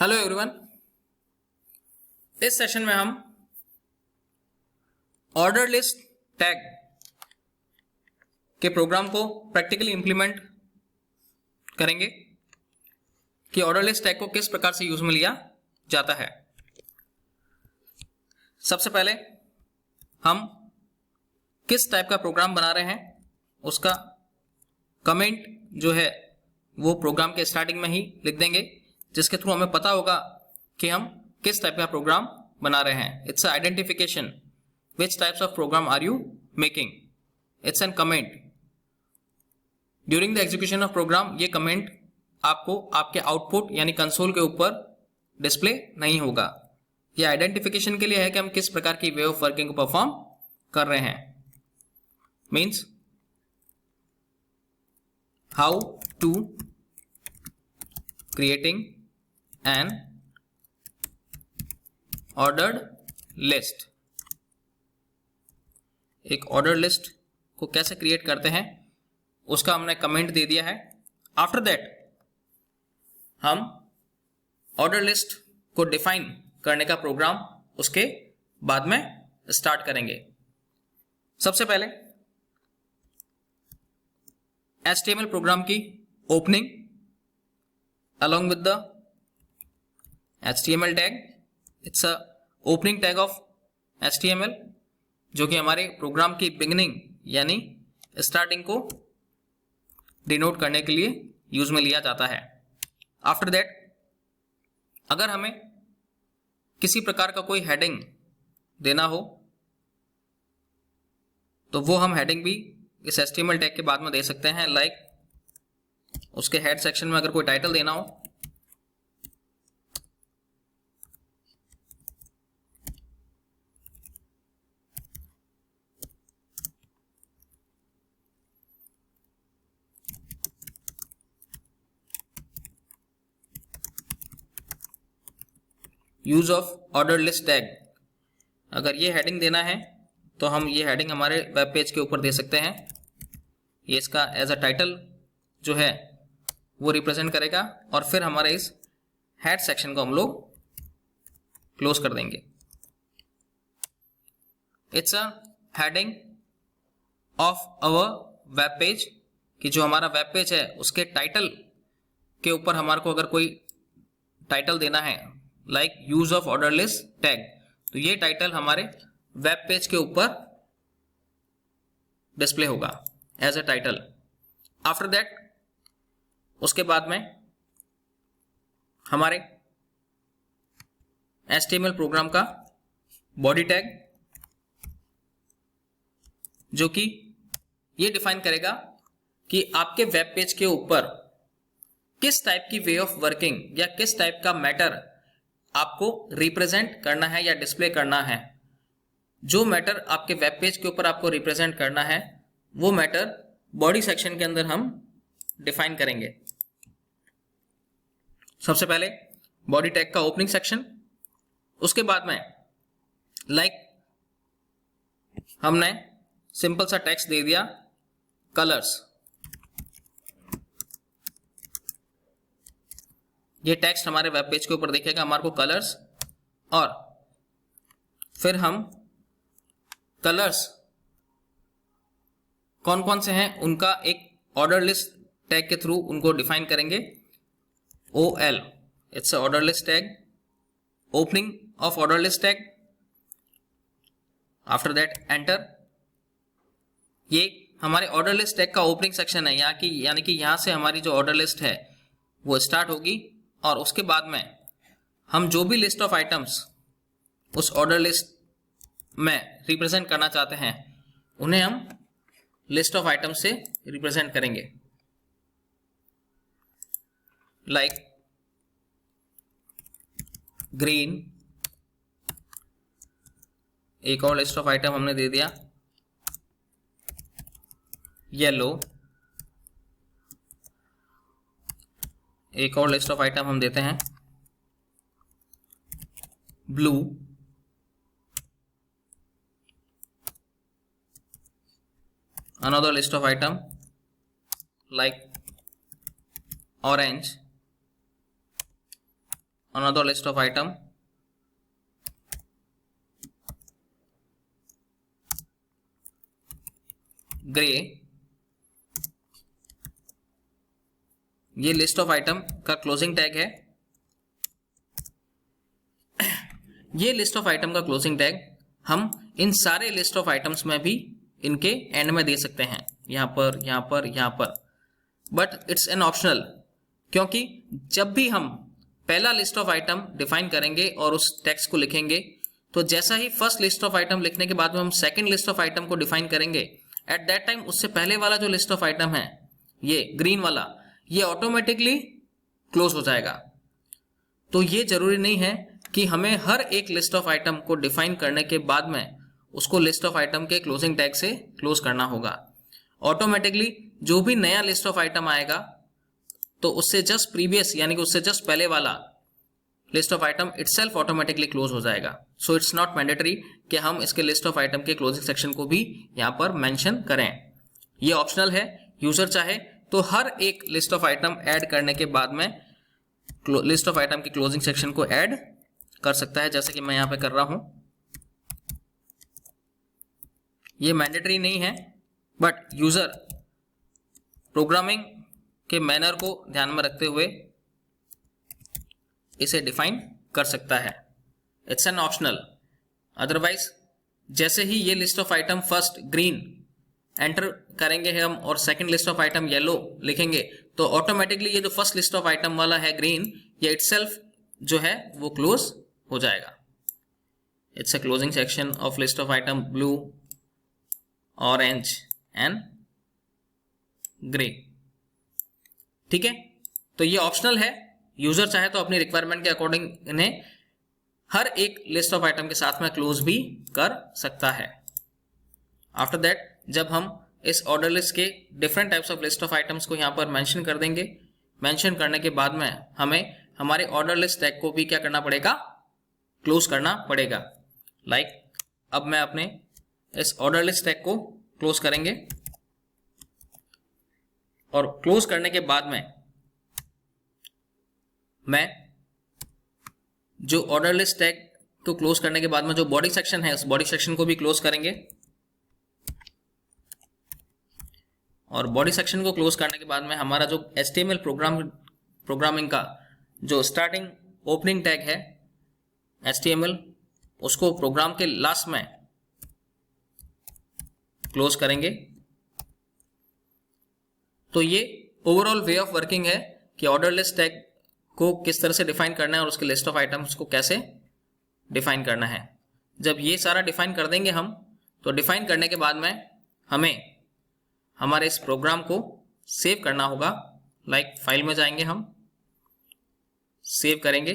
Hello everyone. इस session में हम ऑर्डर लिस्ट टैग के प्रोग्राम को प्रैक्टिकली इंप्लीमेंट करेंगे कि ऑर्डर लिस्ट टैग को किस प्रकार से यूज में लिया जाता है। सबसे पहले हम किस टाइप का प्रोग्राम बना रहे हैं उसका कमेंट जो है वो प्रोग्राम के स्टार्टिंग में ही लिख देंगे, जिसके थ्रू हमें पता होगा कि हम किस टाइप का प्रोग्राम बना रहे हैं। It's identification which types of program are you making. It's an comment. During the execution of program ये कमेंट आपको आपके आउटपुट यानी कंसोल के ऊपर डिस्प्ले नहीं होगा। ये आइडेंटिफिकेशन के लिए है कि हम किस प्रकार की वे ऑफ वर्किंग को परफॉर्म कर रहे हैं। Means how to creating an ordered list। एक ऑर्डर लिस्ट को कैसे क्रिएट करते हैं उसका हमने कमेंट दे दिया है। आफ्टर दैट हम ऑर्डर लिस्ट को डिफाइन करने का प्रोग्राम उसके बाद में स्टार्ट करेंगे। सबसे पहले HTML प्रोग्राम की opening along with the HTML tag। it's a opening tag of HTML जो कि हमारे प्रोग्राम की बिगिनिंग यानी स्टार्टिंग को डिनोट करने के लिए यूज में लिया जाता है। आफ्टर दैट अगर हमें किसी प्रकार का कोई हेडिंग देना हो तो वो हम हेडिंग भी इस HTML टैग के बाद में दे सकते हैं। लाइक उसके हेड सेक्शन में अगर कोई टाइटल देना हो use of order list tag, अगर ये हेडिंग देना है तो हम ये हेडिंग हमारे वेब पेज के ऊपर दे सकते हैं। ये इसका एज अ टाइटल जो है वो रिप्रेजेंट करेगा और फिर हमारे इस हेड सेक्शन को हम लोग क्लोज कर देंगे। It's a heading of our web page कि जो हमारा वेब पेज है उसके टाइटल के ऊपर हमारे को अगर कोई टाइटल देना है like use of order list tag, तो ये टाइटल हमारे वेब पेज के ऊपर डिस्प्ले होगा as a title. After that उसके बाद में हमारे HTML प्रोग्राम का बॉडी टैग जो कि ये डिफाइन करेगा कि आपके वेब पेज के ऊपर किस टाइप की वे ऑफ वर्किंग या किस टाइप का मैटर आपको रिप्रेजेंट करना है या डिस्प्ले करना है। जो मैटर आपके वेब पेज के ऊपर आपको रिप्रेजेंट करना है वो मैटर बॉडी सेक्शन के अंदर हम डिफाइन करेंगे। सबसे पहले बॉडी टैग का ओपनिंग सेक्शन, उसके बाद में लाइक हमने सिंपल सा टेक्स्ट दे दिया कलर्स। ये टेक्स्ट हमारे वेब पेज के ऊपर दिखेगा हमारे को कलर्स, और फिर हम कलर्स कौन कौन से हैं उनका एक ऑर्डर लिस्ट टैग के थ्रू उनको डिफाइन करेंगे। OL it's order list tag, opening of order list tag. After that enter. ये हमारे ऑर्डर लिस्ट टैग का ओपनिंग सेक्शन है यहाँ की, यानी कि यहां से हमारी जो ऑर्डर लिस्ट है वो स्टार्ट होगी और उसके बाद में हम जो भी लिस्ट ऑफ आइटम्स उस ऑर्डर लिस्ट में रिप्रेजेंट करना चाहते हैं उन्हें हम लिस्ट ऑफ आइटम्स से रिप्रेजेंट करेंगे। लाइक ग्रीन, एक और लिस्ट ऑफ आइटम हमने दे दिया येलो, एक और लिस्ट ऑफ आइटम हम देते हैं blue, another list of item like orange, another list of item, gray, ये लिस्ट ऑफ आइटम का क्लोजिंग टैग है। ये लिस्ट ऑफ आइटम का क्लोजिंग टैग हम इन सारे लिस्ट ऑफ आइटम्स में भी इनके एंड में दे सकते हैं, यहां पर, यहां पर, यहां पर, बट इट्स एन ऑप्शनल, क्योंकि जब भी हम पहला लिस्ट ऑफ आइटम डिफाइन करेंगे और उस टेक्स्ट को लिखेंगे, तो जैसा ही फर्स्ट लिस्ट ऑफ आइटम लिखने के बाद में हम सेकंड लिस्ट ऑफ आइटम को डिफाइन करेंगे, एट दैट टाइम उससे पहले वाला जो लिस्ट ऑफ आइटम है, ये ग्रीन वाला, ये ऑटोमेटिकली क्लोज हो जाएगा। तो ये जरूरी नहीं है कि हमें हर एक लिस्ट ऑफ आइटम को डिफाइन करने के बाद में उसको लिस्ट ऑफ आइटम के क्लोजिंग टैग से क्लोज करना होगा। ऑटोमेटिकली जो भी नया लिस्ट ऑफ आइटम आएगा तो उससे जस्ट प्रीवियस यानी कि उससे जस्ट पहले वाला list of item itself automatically close हो जाएगा। सो इट्स नॉट मैंडेटरी कि हम इसके लिस्ट ऑफ आइटम के क्लोजिंग सेक्शन को भी यहां पर मेंशन करें, ये ऑप्शनल है। यूजर चाहे तो हर एक लिस्ट ऑफ आइटम ऐड करने के बाद में लिस्ट ऑफ आइटम के क्लोजिंग सेक्शन को ऐड कर सकता है, जैसे कि मैं यहां पे कर रहा हूं। ये मैंडेटरी नहीं है, बट यूजर प्रोग्रामिंग के मैनर को ध्यान में रखते हुए इसे डिफाइन कर सकता है। It's an optional. अदरवाइज जैसे ही ये list of item first green enter करेंगे हम और second list of item yellow लिखेंगे, तो ऑटोमेटिकली ये जो फर्स्ट लिस्ट ऑफ आइटम वाला है ग्रीन, ये इटसेल्फ जो है वो क्लोज हो जाएगा। It's a closing section of list of item blue, orange and grey. ठीक है, तो ये ऑप्शनल है। यूजर चाहे तो अपनी रिक्वायरमेंट के अकॉर्डिंग इन्हें हर एक लिस्ट ऑफ आइटम के साथ में क्लोज भी कर सकता है। आफ्टर दैट जब हम इस ऑर्डर लिस्ट के different types of list of items को यहां पर मेंशन कर देंगे, मेंशन करने के बाद में हमें हमारे ऑर्डर लिस्ट टैग को भी क्या करना पड़ेगा, क्लोज करना पड़ेगा। लाइक अब मैं अपने इस ऑर्डर लिस्ट टैग को क्लोज करेंगे और क्लोज करने के बाद में मैं जो ऑर्डर लिस्ट टैग को क्लोज करने के बाद में जो बॉडी सेक्शन है उस बॉडी सेक्शन को भी क्लोज करेंगे। और बॉडी सेक्शन को क्लोज करने के बाद में हमारा जो HTML प्रोग्रामिंग का जो स्टार्टिंग ओपनिंग टैग है HTML, उसको प्रोग्राम के लास्ट में क्लोज करेंगे। तो ये ओवरऑल वे ऑफ वर्किंग है कि ऑर्डर लिस्ट टैग को किस तरह से डिफाइन करना है और उसके लिस्ट ऑफ आइटम्स को कैसे डिफाइन करना है। जब ये सारा डिफाइन कर देंगे हम, तो डिफाइन करने के बाद में हमें हमारे इस प्रोग्राम को सेव करना होगा। लाइक फाइल में जाएंगे, हम सेव करेंगे।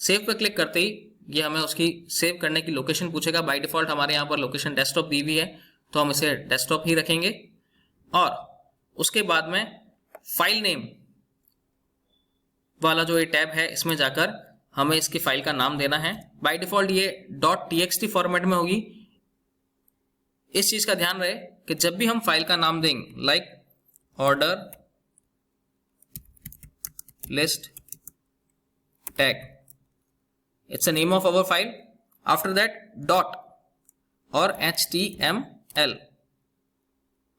सेव पर क्लिक करते ही ये हमें उसकी सेव करने की लोकेशन पूछेगा। बाय डिफॉल्ट हमारे यहाँ पर लोकेशन डेस्कटॉप दी हुई है, तो हम इसे डेस्कटॉप ही रखेंगे। और उसके बाद में फाइल नेम वाला जो ये टैब है, इसमें जाकर हमें इसकी फाइल का नाम देना है। बाय डिफॉल्ट ये .txt फॉर्मेट में होगी। इस चीज का ध्यान रहे कि जब भी हम फाइल का नाम देंगे, like order list tag, it's a name of our file. After that dot और HTML,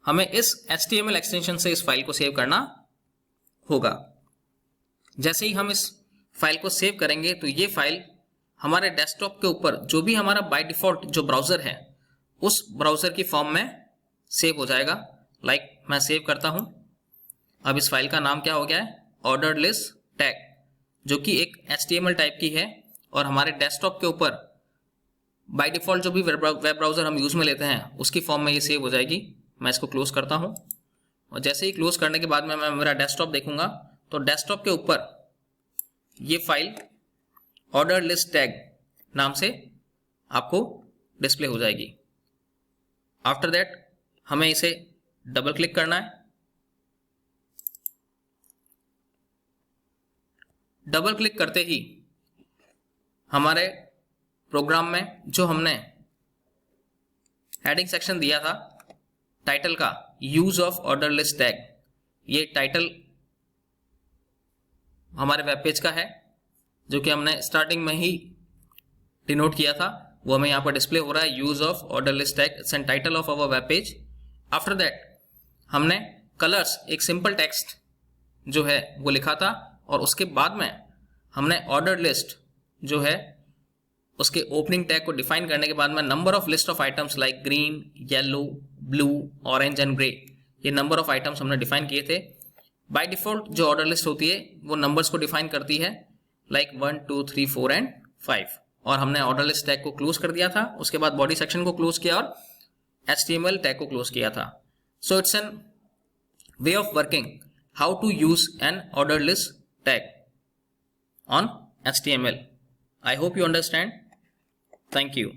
हमें इस HTML एक्सटेंशन से इस फाइल को सेव करना होगा। जैसे ही हम इस फाइल को सेव करेंगे, तो ये फाइल हमारे डेस्कटॉप के ऊपर जो भी हमारा बाय डिफॉल्ट जो ब्राउजर है उस ब्राउजर की फॉर्म में सेव हो जाएगा। लाइक मैं सेव करता हूं। अब इस फाइल का नाम क्या हो गया है, ऑर्डर लिस्ट टैग, जो कि एक HTML टाइप की है और हमारे डेस्कटॉप के ऊपर बाय डिफॉल्ट जो भी वेब ब्राउजर हम यूज में लेते हैं उसकी फॉर्म में ये सेव हो जाएगी। मैं इसको क्लोज करता हूं और जैसे ही क्लोज करने के बाद में मैं मेरा डेस्कटॉप देखूंगा, तो डेस्कटॉप के ऊपर ये फाइल ऑर्डर लिस्ट टैग नाम से आपको डिस्प्ले हो जाएगी। आफ्टर दैट हमें इसे डबल क्लिक करना है। डबल क्लिक करते ही हमारे प्रोग्राम में जो हमने हेडिंग सेक्शन दिया था टाइटल का, use of order list tag, ये टाइटल हमारे वेब पेज का है। जो कि हमने स्टार्टिंग में ही डिनोट किया था, वो हमें यहाँ पर डिस्प्ले हो रहा है, use of order list tag, it's an title of our web page. After that हमने कलर्स, एक सिंपल टेक्स्ट जो है वो लिखा था, और उसके बाद में हमने ऑर्डर लिस्ट जो है उसके ओपनिंग टैग को डिफाइन करने के बाद में number of list of items like green, yellow, blue, orange and grey, ये नंबर ऑफ आइटम्स हमने डिफाइन किए थे। बाय डिफॉल्ट जो ऑर्डर लिस्ट होती है वो नंबर्स को डिफाइन करती है, लाइक 1, 2, 3, 4 एंड 5, और हमने ऑर्डर लिस्ट टैग को क्लोज कर दिया था। उसके बाद बॉडी सेक्शन को क्लोज किया और HTML टैग को क्लोज किया था। So it's an way of working how to use an order list tag on HTML. I hope you understand. Thank you.